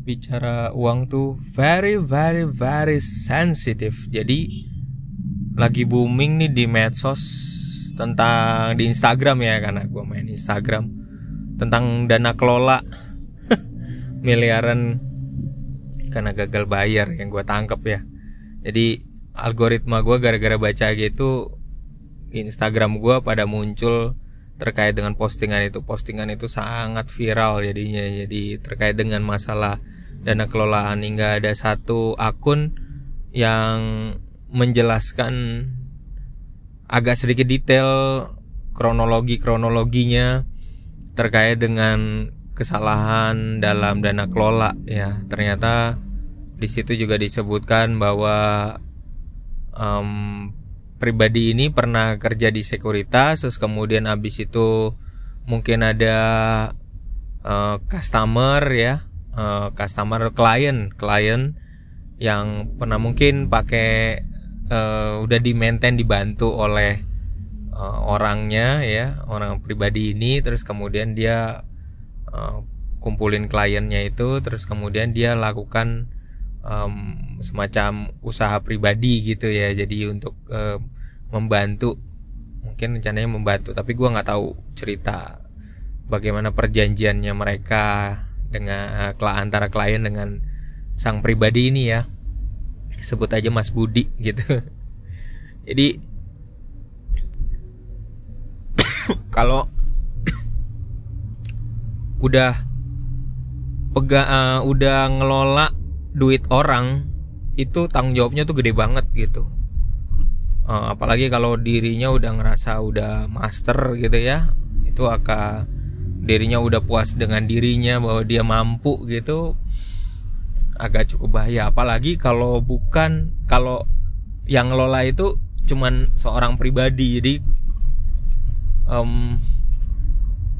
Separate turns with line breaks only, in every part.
bicara uang tuh very very very sensitive. Jadi lagi booming nih di medsos tentang di Instagram ya, karena gue main Instagram, tentang dana kelola miliaran karena gagal bayar yang gue tangkep ya. Jadi algoritma gue gara-gara baca gitu di Instagram gue pada muncul terkait dengan postingan itu sangat viral jadinya. Jadi terkait dengan masalah dana kelolaan, hingga ada satu akun yang menjelaskan agak sedikit detail kronologinya terkait dengan kesalahan dalam dana kelola ya. Ternyata di situ juga disebutkan bahwa pribadi ini pernah kerja di sekuritas, terus kemudian habis itu mungkin ada customer klien yang pernah mungkin pakai udah di-maintain, dibantu oleh orangnya ya, orang pribadi ini, terus kemudian dia kumpulin kliennya itu, terus kemudian dia lakukan semacam usaha pribadi gitu ya. Jadi untuk membantu, mungkin rencananya membantu, tapi gue nggak tahu cerita bagaimana perjanjiannya mereka dengan antara klien dengan sang pribadi ini ya, sebut aja Mas Budi gitu. Jadi kalau udah ngelola duit orang itu tanggung jawabnya tuh gede banget gitu. Apalagi kalau dirinya udah ngerasa udah master gitu ya, itu dirinya udah puas dengan dirinya bahwa dia mampu gitu, agak cukup bahaya. Apalagi kalau yang ngelola itu cuman seorang pribadi. Jadi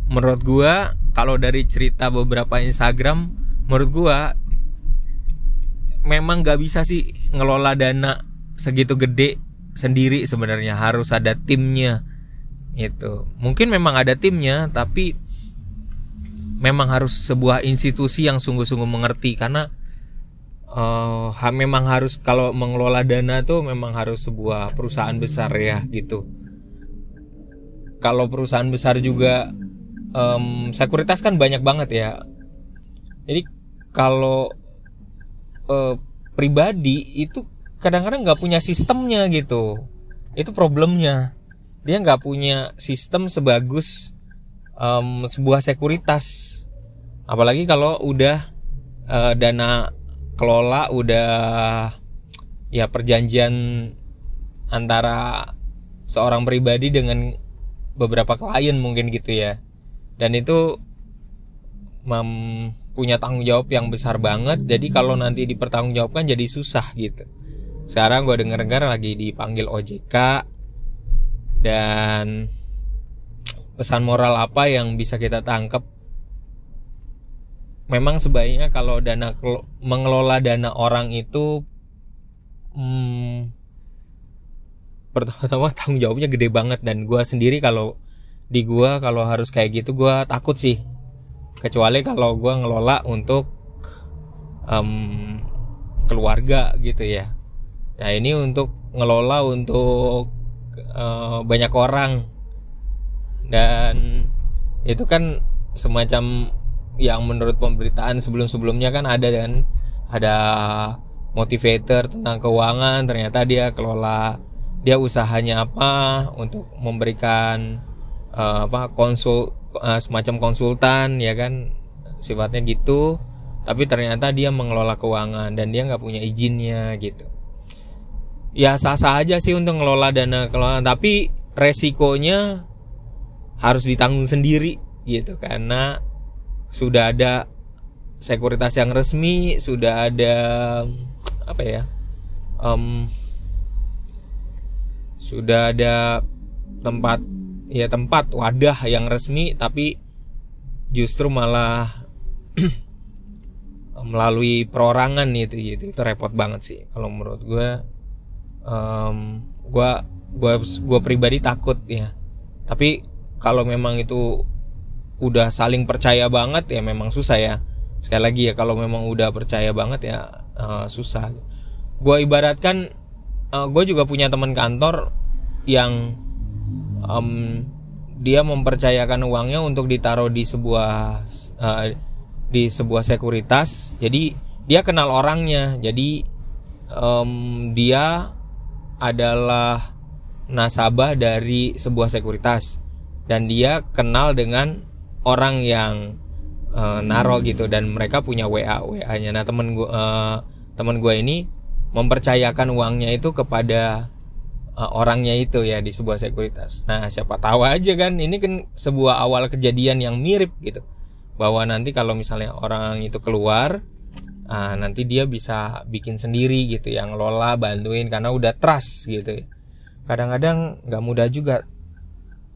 menurut gua, kalau dari cerita beberapa Instagram, menurut gua memang gak bisa sih ngelola dana segitu gede sendiri. Sebenarnya harus ada timnya itu. Mungkin memang ada timnya, tapi memang harus sebuah institusi yang sungguh-sungguh mengerti. Karena memang harus, kalau mengelola dana tuh memang harus sebuah perusahaan besar ya gitu. Kalau perusahaan besar juga sekuritas kan banyak banget ya. Jadi kalau pribadi itu kadang-kadang nggak punya sistemnya gitu. Itu problemnya. Dia nggak punya sistem sebagus sebuah sekuritas. Apalagi kalau udah dana kelola, udah ya perjanjian antara seorang pribadi dengan beberapa klien mungkin gitu ya. Dan itu punya tanggung jawab yang besar banget. Jadi kalau nanti dipertanggungjawabkan jadi susah gitu. Sekarang gue dengar lagi dipanggil OJK. Dan pesan moral apa yang bisa kita tangkap? Memang sebaiknya kalau mengelola dana orang itu pertama-tama tanggung jawabnya gede banget. Dan gue sendiri kalau harus kayak gitu gue takut sih. Kecuali kalau gue ngelola untuk keluarga gitu ya. Nah ini untuk ngelola untuk banyak orang. Dan itu kan semacam yang menurut pemberitaan sebelum-sebelumnya kan ada motivator tentang keuangan. Ternyata dia usahanya apa untuk memberikan semacam konsultan ya kan, sifatnya gitu. Tapi ternyata dia mengelola keuangan dan dia nggak punya izinnya gitu. Ya sah-sah aja sih untuk ngelola dana kelolaan, tapi resikonya harus ditanggung sendiri gitu. Karena sudah ada sekuritas yang resmi, sudah ada sudah ada tempat wadah yang resmi, tapi justru malah melalui perorangan itu repot banget sih kalau menurut gue. Gue pribadi takut ya. Tapi kalau memang itu udah saling percaya banget ya memang susah ya. Sekali lagi ya, kalau memang udah percaya banget ya susah. Gue ibaratkan, gue juga punya teman kantor yang dia mempercayakan uangnya untuk ditaruh di sebuah sekuritas. Jadi dia kenal orangnya. Jadi dia adalah nasabah dari sebuah sekuritas dan dia kenal dengan orang yang naro gitu, dan mereka punya WA-nya. Nah, temen gue ini mempercayakan uangnya itu kepada orangnya itu ya di sebuah sekuritas. Nah, siapa tahu aja kan, ini kan sebuah awal kejadian yang mirip gitu, bahwa nanti kalau misalnya orang itu keluar, nanti dia bisa bikin sendiri gitu, yang ngelola, bantuin, karena udah trust gitu ya. Kadang-kadang nggak mudah juga.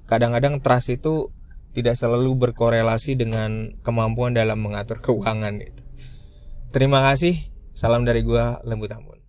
Kadang-kadang trust itu tidak selalu berkorelasi dengan kemampuan dalam mengatur keuangan gitu. Terima kasih. Salam dari gua, Lembut Ambon.